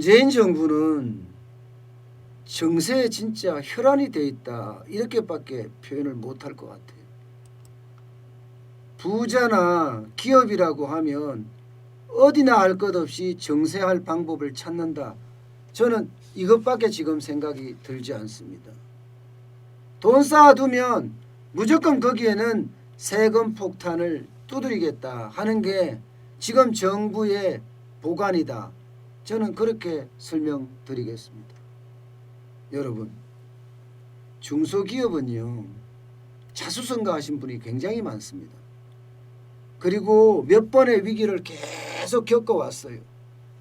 문재인 정부는 정세에 진짜 혈안이 돼 있다 이렇게밖에 표현을 못할 것 같아요. 부자나 기업이라고 하면 어디나 할 것 없이 정세할 방법을 찾는다. 저는 이것밖에 지금 생각이 들지 않습니다. 돈 쌓아두면 무조건 거기에는 세금 폭탄을 두드리겠다 하는 게 지금 정부의 보관이다. 저는 그렇게 설명드리겠습니다. 여러분, 중소기업은요 자수성가하신 분이 굉장히 많습니다. 그리고 몇 번의 위기를 계속 겪어왔어요.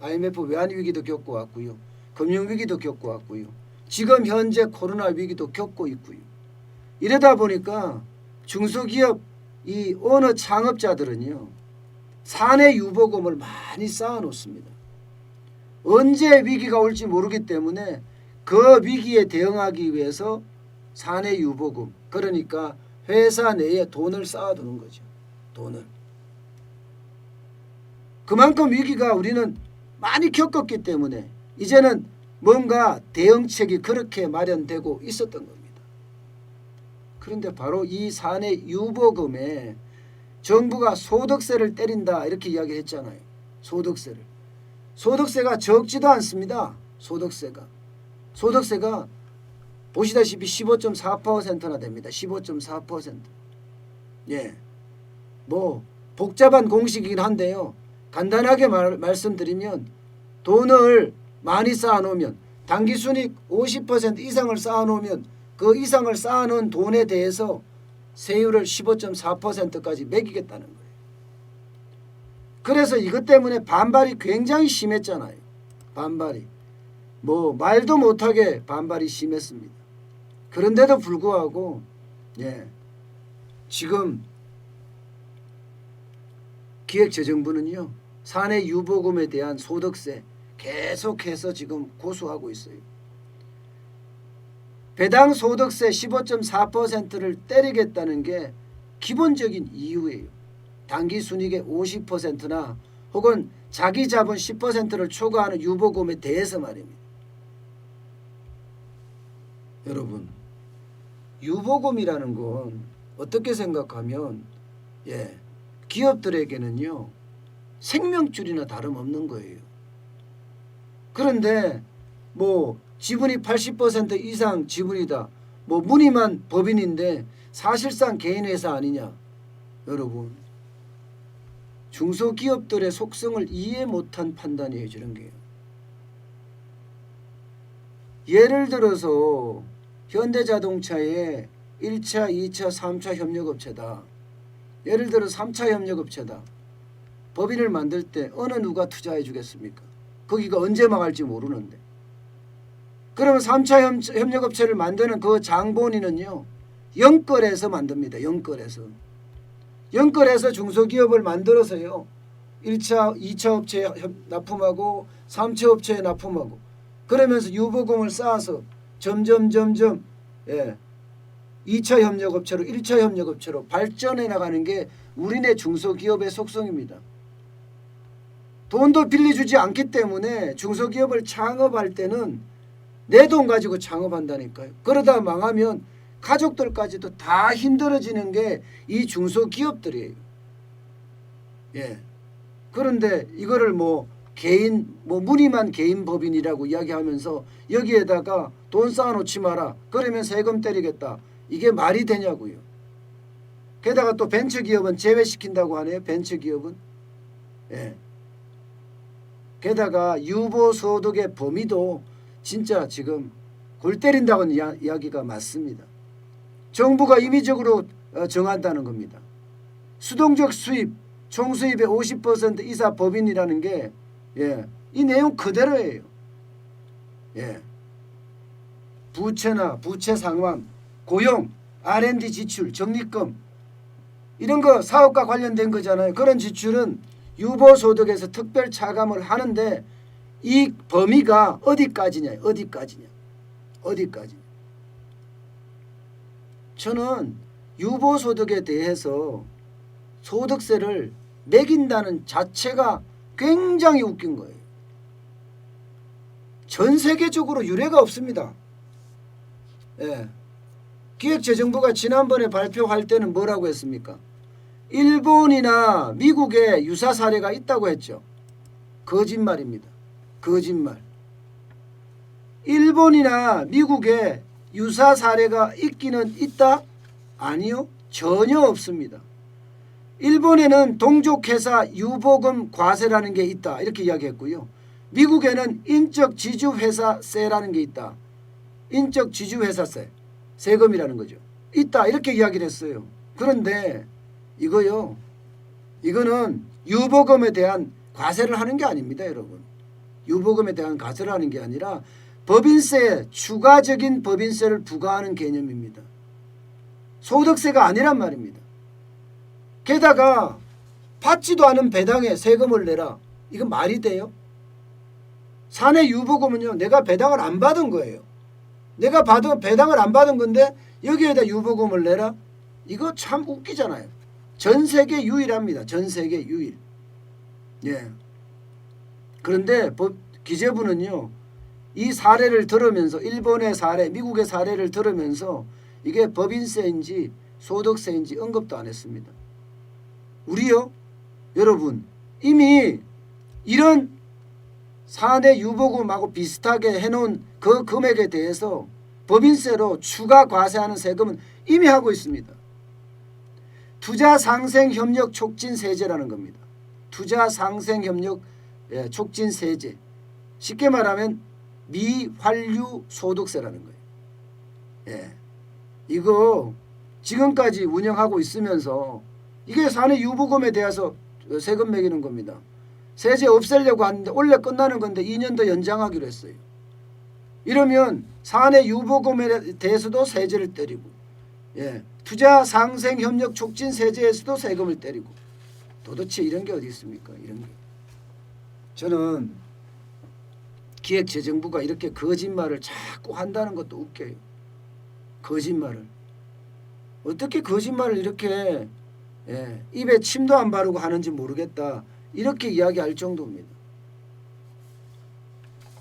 IMF 외환위기도 겪어왔고요. 금융위기도 겪어왔고요. 지금 현재 코로나 위기도 겪고 있고요. 이러다 보니까 중소기업 이 어느 창업자들은요 사내 유보금을 많이 쌓아놓습니다. 언제 위기가 올지 모르기 때문에 그 위기에 대응하기 위해서 사내 유보금, 그러니까 회사 내에 돈을 쌓아두는 거죠. 돈을. 그만큼 위기가 우리는 많이 겪었기 때문에 이제는 뭔가 대응책이 그렇게 마련되고 있었던 겁니다. 그런데 바로 이 사내 유보금에 정부가 소득세를 때린다 이렇게 이야기했잖아요. 소득세가 적지도 않습니다. 소득세가 보시다시피 15.4%나 됩니다. 15.4%. 예. 뭐 복잡한 공식이긴 한데요. 간단하게 말씀드리면 돈을 많이 쌓아놓으면 당기순이익 50% 이상을 쌓아놓으면 그 이상을 쌓아놓은 돈에 대해서 세율을 15.4%까지 매기겠다는 거예요. 그래서 이것 때문에 반발이 굉장히 심했잖아요. 반발이. 뭐 말도 못하게 반발이 심했습니다. 그런데도 불구하고 지금 기획재정부는요. 사내 유보금에 대한 소득세 계속해서 지금 고수하고 있어요. 배당 소득세 15.4%를 때리겠다는 게 기본적인 이유예요. 당기순이익의 50%나 혹은 자기 자본 10%를 초과하는 유보금에 대해서 말입니다. 여러분, 유보금이라는 건 어떻게 생각하면 기업들에게는요 생명줄이나 다름없는 거예요. 그런데 뭐 지분이 80% 이상 지분이다. 뭐 무늬만 법인인데 사실상 개인회사 아니냐. 여러분, 중소기업들의 속성을 이해 못한 판단이에요. 저런 게요. 예를 들어서 현대자동차의 1차, 2차, 3차 협력업체다. 예를 들어 3차 협력업체다. 법인을 만들 때 어느 누가 투자해 주겠습니까? 거기가 언제 망할지 모르는데. 그러면 3차 협력업체를 만드는 그 장본인은요. 영끌해서 만듭니다. 영끌해서 중소기업을 만들어서요. 1차, 2차 업체에 납품하고 3차 업체에 납품하고 그러면서 유보금을 쌓아서 점점 2차 협력업체로 1차 협력업체로 발전해 나가는 게 우리네 중소기업의 속성입니다. 돈도 빌려주지 않기 때문에 중소기업을 창업할 때는 내 돈 가지고 창업한다니까요. 그러다 망하면 가족들까지도 다 힘들어지는 게 이 중소기업들이에요. 그런데 이거를 개인 무늬만 개인 법인이라고 이야기하면서 여기에다가 돈 쌓아놓지 마라. 그러면 세금 때리겠다. 이게 말이 되냐고요. 게다가 또 벤처기업은 제외시킨다고 하네요. 벤처기업은. 게다가 유보소득의 범위도 진짜 지금 골 때린다는 이야기가 맞습니다. 정부가 임의적으로 정한다는 겁니다. 수동적 수입, 총수입의 50% 이사 법인이라는 게 이 내용 그대로예요. 부채나 부채 상환, 고용, R&D 지출, 적립금 이런 거 사업과 관련된 거잖아요. 그런 지출은 유보소득에서 특별 차감을 하는데 이 범위가 어디까지냐. 저는 유보소득에 대해서 소득세를 매긴다는 자체가 굉장히 웃긴 거예요. 전 세계적으로 유례가 없습니다. 예. 기획재정부가 지난번에 발표할 때는 뭐라고 했습니까? 일본이나 미국에 유사 사례가 있다고 했죠. 거짓말입니다. 거짓말. 일본이나 미국에 유사 사례가 있기는 있다? 아니요. 전혀 없습니다. 일본에는 동족회사 유보금 과세라는 게 있다. 이렇게 이야기했고요. 미국에는 인적지주회사세라는 게 있다. 인적지주회사세. 세금이라는 거죠. 있다. 이렇게 이야기를 했어요. 그런데 이거요. 이거는 유보금에 대한 과세를 하는 게 아닙니다. 여러분. 유보금에 대한 과세를 하는 게 아니라 법인세에 추가적인 법인세를 부과하는 개념입니다. 소득세가 아니란 말입니다. 게다가 받지도 않은 배당에 세금을 내라. 이건 말이 돼요? 사내 유보금은요. 내가 배당을 안 받은 거예요. 내가 배당을 안 받은 건데 여기에다 유보금을 내라? 이거 참 웃기잖아요. 전 세계 유일합니다. 전 세계 유일. 예. 그런데 기재부는요. 이 사례를 들으면서 일본의 사례, 미국의 사례를 들으면서 이게 법인세인지 소득세인지 언급도 안 했습니다. 우리요? 여러분 이미 이런 사내 유보금하고 비슷하게 해놓은 그 금액에 대해서 법인세로 추가 과세하는 세금은 이미 하고 있습니다. 투자상생협력 촉진세제라는 겁니다. 투자상생협력 촉진세제. 쉽게 말하면 미환류 소득세라는 거예요. 예. 이거 지금까지 운영하고 있으면서 이게 사내 유보금에 대해서 세금 매기는 겁니다. 세제 없애려고 하는데 원래 끝나는 건데 2년 더 연장하기로 했어요. 이러면 사내 유보금에 대해서도 세제를 때리고 예. 투자상생협력 촉진세제에서도 세금을 때리고 도대체 이런 게 어디 있습니까? 이런 게. 저는 기획재정부가 이렇게 거짓말을 자꾸 한다는 것도 웃겨요. 거짓말을. 어떻게 거짓말을 이렇게 입에 침도 안 바르고 하는지 모르겠다. 이렇게 이야기할 정도입니다.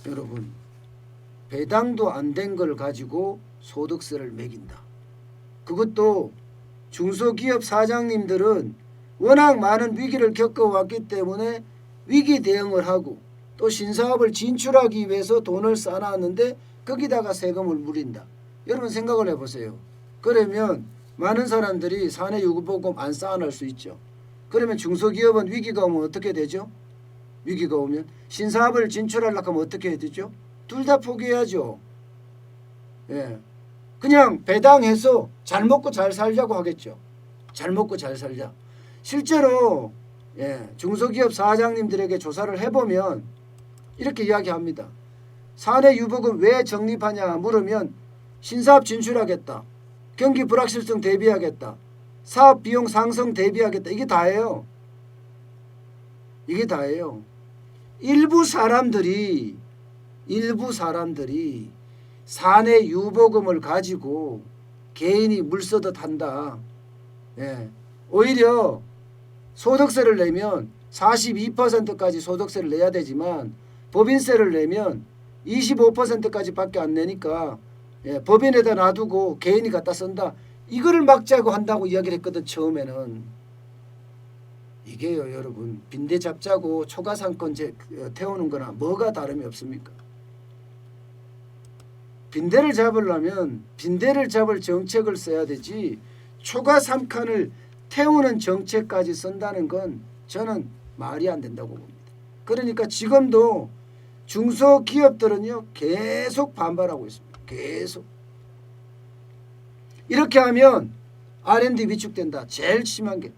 여러분 배당도 안 된 걸 가지고 소득세를 매긴다. 그것도 중소기업 사장님들은 워낙 많은 위기를 겪어왔기 때문에 위기 대응을 하고 또 신사업을 진출하기 위해서 돈을 쌓아놨는데 거기다가 세금을 물린다. 여러분 생각을 해보세요. 그러면 많은 사람들이 사내 유보금 안 쌓아놓을 수 있죠. 그러면 중소기업은 위기가 오면 어떻게 되죠? 위기가 오면 신사업을 진출하려고 하면 어떻게 해야 되죠? 둘 다 포기해야죠. 예. 그냥 배당해서 잘 먹고 잘 살자고 하겠죠. 잘 먹고 잘 살자. 실제로 중소기업 사장님들에게 조사를 해보면 이렇게 이야기합니다. 사내 유보금 왜 적립하냐 물으면 신사업 진출하겠다. 경기 불확실성 대비하겠다. 사업 비용 상승 대비하겠다. 이게 다예요. 이게 다예요. 일부 사람들이 사내 유보금을 가지고 개인이 물서듯 한다. 예. 오히려 소득세를 내면 42%까지 소득세를 내야 되지만 법인세를 내면 25%까지밖에 안 내니까 법인에다 놔두고 개인이 갖다 쓴다. 이거를 막자고 한다고 이야기를 했거든. 처음에는. 이게요 여러분 빈대 잡자고 초과상권 태우는 거나 뭐가 다름이 없습니까? 빈대를 잡으려면 빈대를 잡을 정책을 써야 되지 초과상권을 태우는 정책까지 쓴다는 건 저는 말이 안 된다고 봅니다. 그러니까 지금도 중소기업들은요 계속 반발하고 있습니다. 계속. 이렇게 하면 R&D 위축된다. 제일 심한 게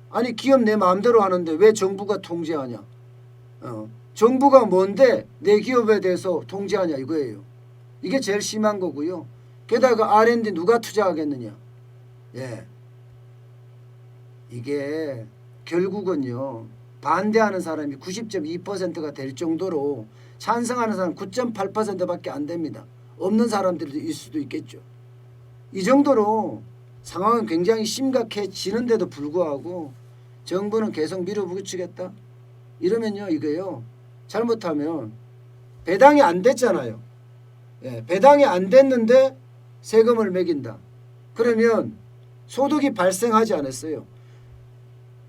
아니 기업 내 마음대로 하는데 왜 정부가 통제하냐. 정부가 뭔데 내 기업에 대해서 통제하냐 이거예요. 이게 제일 심한 거고요. 게다가 R&D 누가 투자하겠느냐. 예. 이게 결국은요. 반대하는 사람이 90.2%가 될 정도로 찬성하는 사람 9.8%밖에 안 됩니다. 없는 사람들도 있을 수도 있겠죠. 이 정도로 상황은 굉장히 심각해지는데도 불구하고 정부는 계속 밀어붙이겠다. 이러면요 이거요. 잘못하면 배당이 안 됐잖아요. 예, 배당이 안 됐는데 세금을 매긴다. 그러면 소득이 발생하지 않았어요.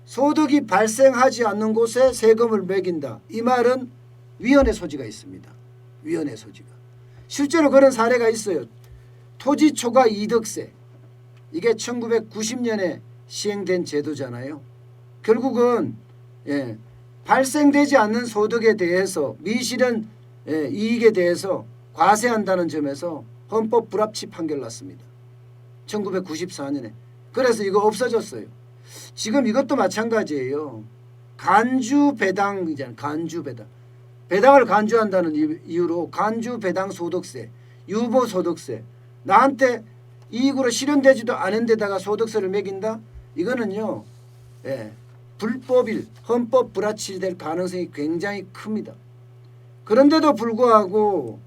소득이 발생하지 않는 곳에 세금을 매긴다. 이 말은 위헌의 소지가 있습니다. 위헌의 소지가. 실제로 그런 사례가 있어요. 토지 초과 이득세. 이게 1990년에 시행된 제도잖아요. 결국은 발생되지 않는 소득에 대해서 미실현 이익에 대해서 과세한다는 점에서 헌법 불합치 판결 났습니다. 1994년에. 그래서 이거 없어졌어요. 지금 이것도 마찬가지예요. 간주 배당이잖아요. 간주 배당. 배당을 간주한다는 이유로 간주 배당 소득세, 유보 소득세. 나한테 이익으로 실현되지도 않은 데다가 소득세를 매긴다? 이거는요. 불법일, 헌법 불합치될 가능성이 굉장히 큽니다. 그런데도 불구하고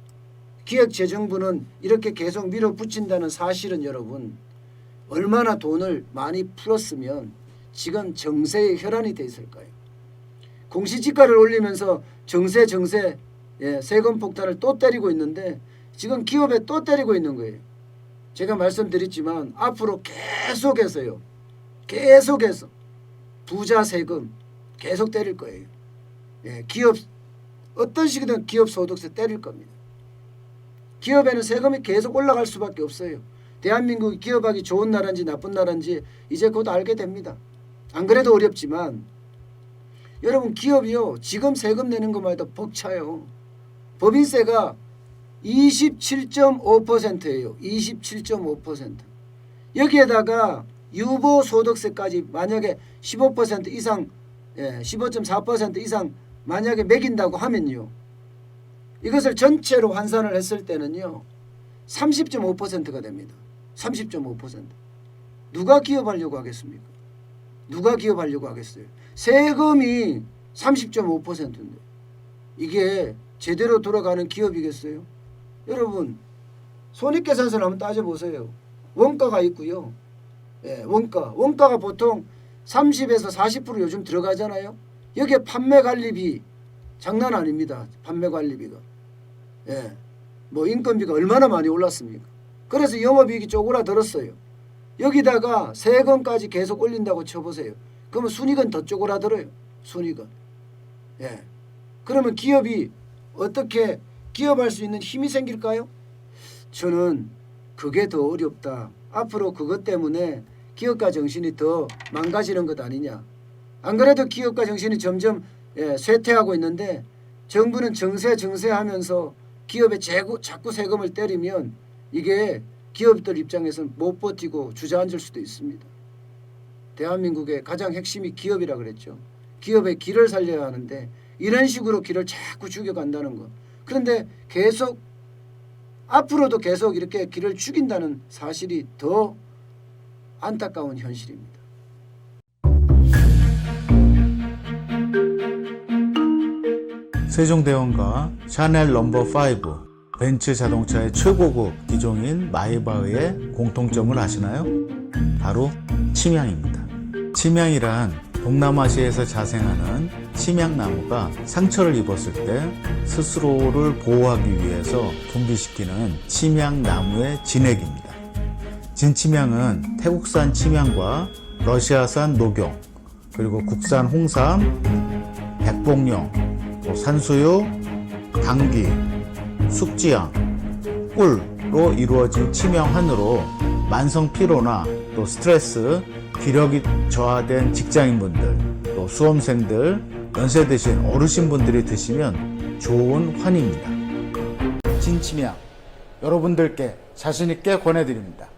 기획재정부는 이렇게 계속 밀어붙인다는 사실은 여러분 얼마나 돈을 많이 풀었으면 지금 정세에 혈안이 돼 있을까요? 공시지가를 올리면서 정세 세금 폭탄을 또 때리고 있는데 지금 기업에 또 때리고 있는 거예요. 제가 말씀드렸지만 앞으로 계속해서 부자 세금 계속 때릴 거예요. 기업 어떤 식이든 기업 소득세 때릴 겁니다. 기업에는 세금이 계속 올라갈 수밖에 없어요. 대한민국이 기업하기 좋은 나라인지 나쁜 나라인지 이제 곧 알게 됩니다. 안 그래도 어렵지만 여러분 기업이요 지금 세금 내는 것만 해도 벅차요. 법인세가 27.5%예요. 27.5%. 여기에다가 유보소득세까지 만약에 15% 이상 15.4% 이상 만약에 매긴다고 하면요. 이것을 전체로 환산을 했을 때는요. 30.5%가 됩니다. 30.5%. 누가 기업하려고 하겠습니까? 누가 기업하려고 하겠어요? 세금이 30.5%인데 이게 제대로 돌아가는 기업이겠어요? 여러분 손익계산서를 한번 따져보세요. 원가가 있고요. 원가가 보통 30에서 40% 요즘 들어가잖아요. 여기에 판매관리비 장난 아닙니다. 판매관리비가. 뭐 인건비가 얼마나 많이 올랐습니까? 그래서 영업이익이 쪼그라들었어요. 여기다가 세금까지 계속 올린다고 쳐보세요. 그러면 순이익은 더 쪼그라들어요. 순이익은. 그러면 기업이 어떻게 기업할 수 있는 힘이 생길까요? 저는 그게 더 어렵다. 앞으로 그것 때문에 기업가 정신이 더 망가지는 것 아니냐. 안 그래도 기업가 정신이 점점 쇠퇴하고 있는데 정부는 정세 하면서 기업에 자꾸 세금을 때리면 이게 기업들 입장에서는 못 버티고 주저앉을 수도 있습니다. 대한민국의 가장 핵심이 기업이라 그랬죠. 기업의 길을 살려야 하는데 이런 식으로 길을 자꾸 죽여간다는 것. 그런데 계속 앞으로도 계속 이렇게 길을 죽인다는 사실이 더 안타까운 현실입니다. 세종대왕과 샤넬 넘버5, 벤츠 자동차의 최고급 기종인 마이바흐의 공통점을 아시나요? 바로 침향입니다. 침향이란 동남아시아에서 자생하는 침향나무가 상처를 입었을 때 스스로를 보호하기 위해서 분비시키는 침향나무의 진액입니다. 진침향은 태국산 침향과 러시아산 녹용, 그리고 국산 홍삼, 백봉령, 산수유, 당귀, 숙지향, 꿀로 이루어진 침향환으로 만성 피로나 또 스트레스, 기력이 저하된 직장인분들, 또 수험생들, 연세 드신 어르신분들이 드시면 좋은 환입니다. 진침향 여러분들께 자신있게 권해드립니다.